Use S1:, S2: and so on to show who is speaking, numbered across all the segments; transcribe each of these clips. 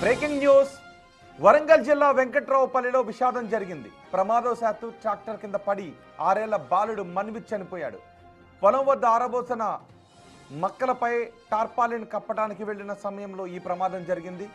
S1: Breaking news. Warangal జిల్లా వెంకట్రావుపల్లిలో విషాదం జరిగింది. ప్రమాదవశాత్తు ట్రాక్టర్ కింద పడి 6 ఏళ్ల బాలుడు మన్విత్ చనిపోయాడు. పొలం వద్ద ఆరబోసిన మక్కలపై టార్పాలిన్ కప్పడానికి వెళ్లిన సమయంలో ఈ ప్రమాదం జరిగింది.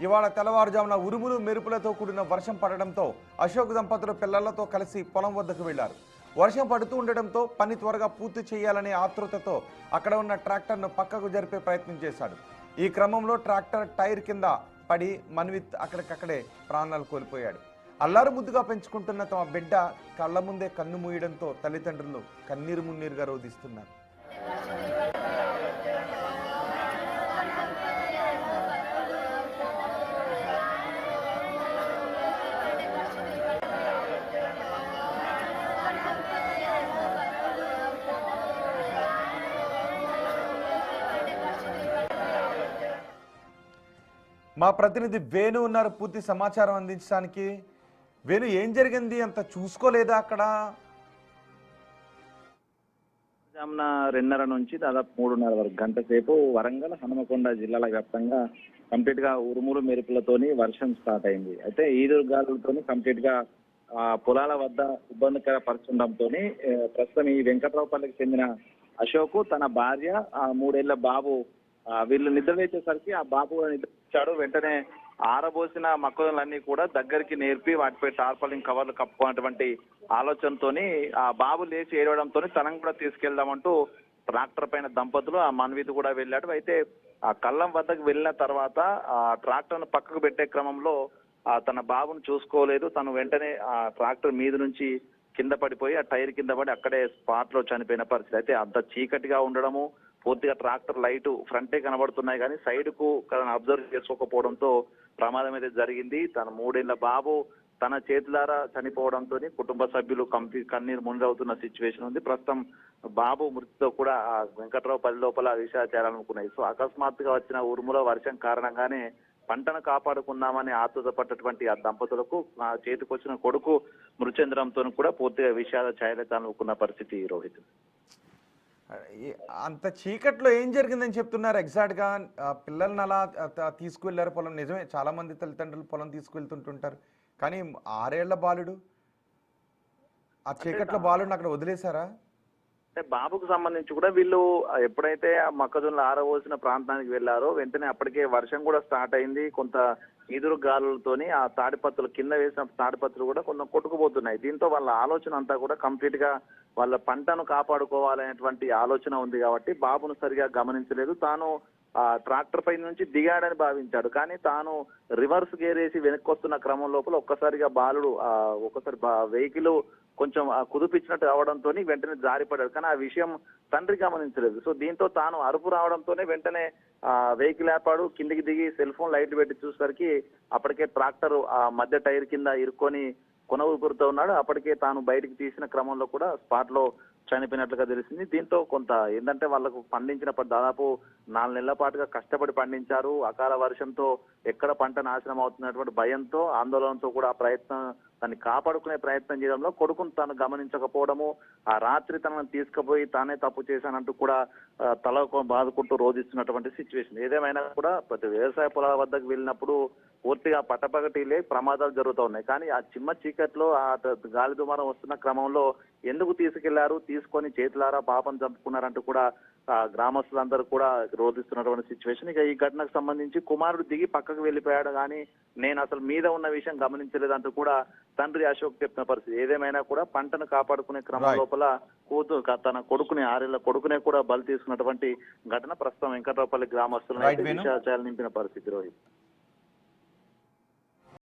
S1: ఇవాళ తెల్లవారుజామున ఉరుములు మెరుపులతో కూడిన వర్షం పడడంతో అశోక్ దంపతులు పిల్లలతో కలిసి పొలం వద్దకు వెళ్లారు. వర్షం పడుతూ ఉండడంతో పని త్వరగా పూర్తి చేయాలనే ఆతృతతో అక్కడ ఉన్న ట్రాక్టర్ను పక్కకు జరిపే ప్రయత్నం చేశాడు. ఈ క్రమంలో ట్రాక్టర్ టైర్ కింద పడి మన్విత్ అక్కడికక్కడే ప్రాణాలు కోల్పోయాడు. అల్లారు ముద్దుగా పెంచుకుంటున్న తమ బిడ్డ కళ్ల ముందే కన్ను మూయడంతో తల్లిదండ్రులు కన్నీరు మున్నీరుగా రోధిస్తున్నారు. మా ప్రతినిధి వేణు ఉన్నారు పూర్తి సమాచారం అందించడానికి. వేణు, ఏం జరిగింది? అంత చూసుకోలేదా అక్కడ?
S2: జామున 2:30 నుంచి దాదాపు 3:30 వరకు గంట సేపు వరంగల్, హనుమకొండ జిల్లాల వ్యాప్తంగా కంప్లీట్ గా ఉరుములు మెరుపులతోని వర్షం స్టార్ట్ అయింది. అయితే ఈదురు గాలులతోని కంప్లీట్ గా పొలాల వద్ద ఇబ్బందికర పరుచుండడంతో ప్రస్తుతం ఈ వెంకట్రావుపల్లికి చెందిన అశోక్, తన భార్య, 3 ఏళ్ల బాబు వీళ్ళు నిద్ర లేచేసరికి ఆ బాబు నిద్రించాడు. వెంటనే ఆరబోసిన మొక్కలన్నీ కూడా దగ్గరికి నేర్పి వాటిపై టార్పాలిన్ కవర్లు కప్పుకున్నటువంటి ఆలోచనతోని ఆ బాబు లేచి ఏడవడంతో తనను కూడా తీసుకెళ్దామంటూ ట్రాక్టర్ పైన దంపతులు ఆ మన్విత్ కూడా వెళ్ళాడు. అయితే ఆ కళ్ళం వద్దకు వెళ్ళిన తర్వాత ఆ ట్రాక్టర్ ను పక్కకు పెట్టే క్రమంలో తన బాబును చూసుకోలేదు. తను వెంటనే ఆ ట్రాక్టర్ మీద నుంచి కింద పడిపోయి ఆ టైర్ కింద పడి అక్కడే స్పాట్ లో చనిపోయిన పరిస్థితి. అయితే అంత చీకటిగా ఉండడము, పూర్తిగా ట్రాక్టర్ లైటు ఫ్రంటే కనబడుతున్నాయి కానీ సైడ్ కు అబ్జర్వ్ చేసుకోకపోవడంతో ప్రమాదం అయితే జరిగింది. తన 3 ఏళ్ల బాబు తన చేతులారా చనిపోవడంతో కుటుంబ సభ్యులు కన్నీరు మునిరవుతున్న సిచ్యువేషన్ ఉంది. ప్రస్తుతం బాబు మృతితో కూడా వెంకట్రావుపల్లి లోపల విషయాలు చేయాలనుకున్నాయి. సో అకస్మాత్తుగా వచ్చిన ఉరుముల వర్షం కారణంగానే పంటను కాపాడుకుందామని ఆతుత పడ్డటువంటి ఆ దంపతులకు చేతికొచ్చిన కొడుకు మృతి చెందడంతో కూడా పూర్తిగా విషయాలు చేయాలనుకున్న పరిస్థితి. రోహిత్,
S1: అంత చీకట్లో ఏం జరిగిందని చెప్తున్నారు ఎగ్జాక్ట్ గా? పిల్లల్ని అలా తీసుకువెళ్లారు పొలం. నిజమే, చాలా మంది తల్లిదండ్రులు పొలం తీసుకువెళ్తుంటుంటారు. కానీ 6 ఏళ్ల బాలుడు, ఆ చీకట్లో బాలుడిని అక్కడ వదిలేశారా?
S2: అంటే బాబుకు సంబంధించి కూడా వీళ్ళు ఎప్పుడైతే ఆ మొక్కజొన్నలు ఆరబోసిన ప్రాంతానికి వెళ్లారో వెంటనే అప్పటికే వర్షం కూడా స్టార్ట్ అయింది. కొంత ఈదురు గాలులతోని ఆ తాడిపత్రులు కింద వేసిన తాడిపత్రులు కూడా కొంచెం కొట్టుకుపోతున్నాయి. దీంతో వాళ్ళ ఆలోచన అంతా కూడా కంప్లీట్ గా వాళ్ళ పంటను కాపాడుకోవాలనేటువంటి ఆలోచన ఉంది కాబట్టి బాబును సరిగా గమనించలేదు. తాను ట్రాక్టర్ పై నుంచి దిగాడని భావించాడు. కానీ తాను రివర్స్ గేర్ వేసి వెనక్కి వస్తున్న క్రమం లోపల ఒక్కసారిగా బాలుడు ఒక్కసారి వెహికల్ కొంచెం కుదిపించినట్టు అవడంతో వెంటనే జారిపడ్డాడు. కానీ ఆ విషయం తండ్రి గమనించలేదు. సో దీంతో తాను అరుపు రావడంతోనే వెంటనే వెహికల్ ఆపాడు, కిందికి దిగి సెల్ ఫోన్ లైట్ పెట్టి చూసేసరికి అప్పటికే ట్రాక్టర్ మధ్య టైర్ కింద ఇరుక్కొని కొన ఊపిరితో ఉన్నాడు. అప్పటికే తాను బయటికి తీసిన క్రమంలో కూడా స్పాట్ లో చనిపోయినట్లుగా తెలిసింది. దీంతో కొంత ఏంటంటే వాళ్ళకు పండించిన దాదాపు 4 నెలల పాటుగా కష్టపడి పండించారు. అకాల వర్షంతో ఎక్కడ పంట నాశనం అవుతున్నటువంటి భయంతో, ఆందోళనతో కూడా ఆ ప్రయత్నం దాన్ని కాపాడుకునే ప్రయత్నం చేయడంలో కొడుకును తాను గమనించకపోవడము, ఆ రాత్రి తనను తీసుకుపోయి తానే తప్పు చేశానంటూ కూడా తల బాదుకుంటూ రోధిస్తున్నటువంటి సిచ్యువేషన్. ఏదేమైనా కూడా ప్రతి వ్యవసాయ పొలాల వద్దకు వెళ్ళినప్పుడు పూర్తిగా పట్టపగటిలే ప్రమాదాలు జరుగుతూ ఉన్నాయి. కానీ ఆ చిమ్మ చీకట్లో ఆ గాలి దుమారం వస్తున్న క్రమంలో ఎందుకు తీసుకెళ్లారు, తీసుకొని చేతులారా పాపం చంపుకున్నారంటూ కూడా గ్రామస్తులందరూ కూడా రోధిస్తున్నటువంటి సిచ్యువేషన్. ఇక ఈ ఘటనకు సంబంధించి కుమారుడు దిగి పక్కకు వెళ్ళిపోయాడు కానీ నేను అసలు మీద ఉన్న విషయం గమనించలేదంటూ కూడా తండ్రి అశోక్ చెప్పిన పరిస్థితి. ఏదేమైనా కూడా పంటను కాపాడుకునే క్రమం లోపల తన కొడుకుని 6 ఏళ్ల కొడుకునే కూడా బలి తీసుకున్నటువంటి ఘటన ప్రస్తుతం వెంకట్రావుపల్లి గ్రామస్తులను నింపిన పరిస్థితి. రోహిత్.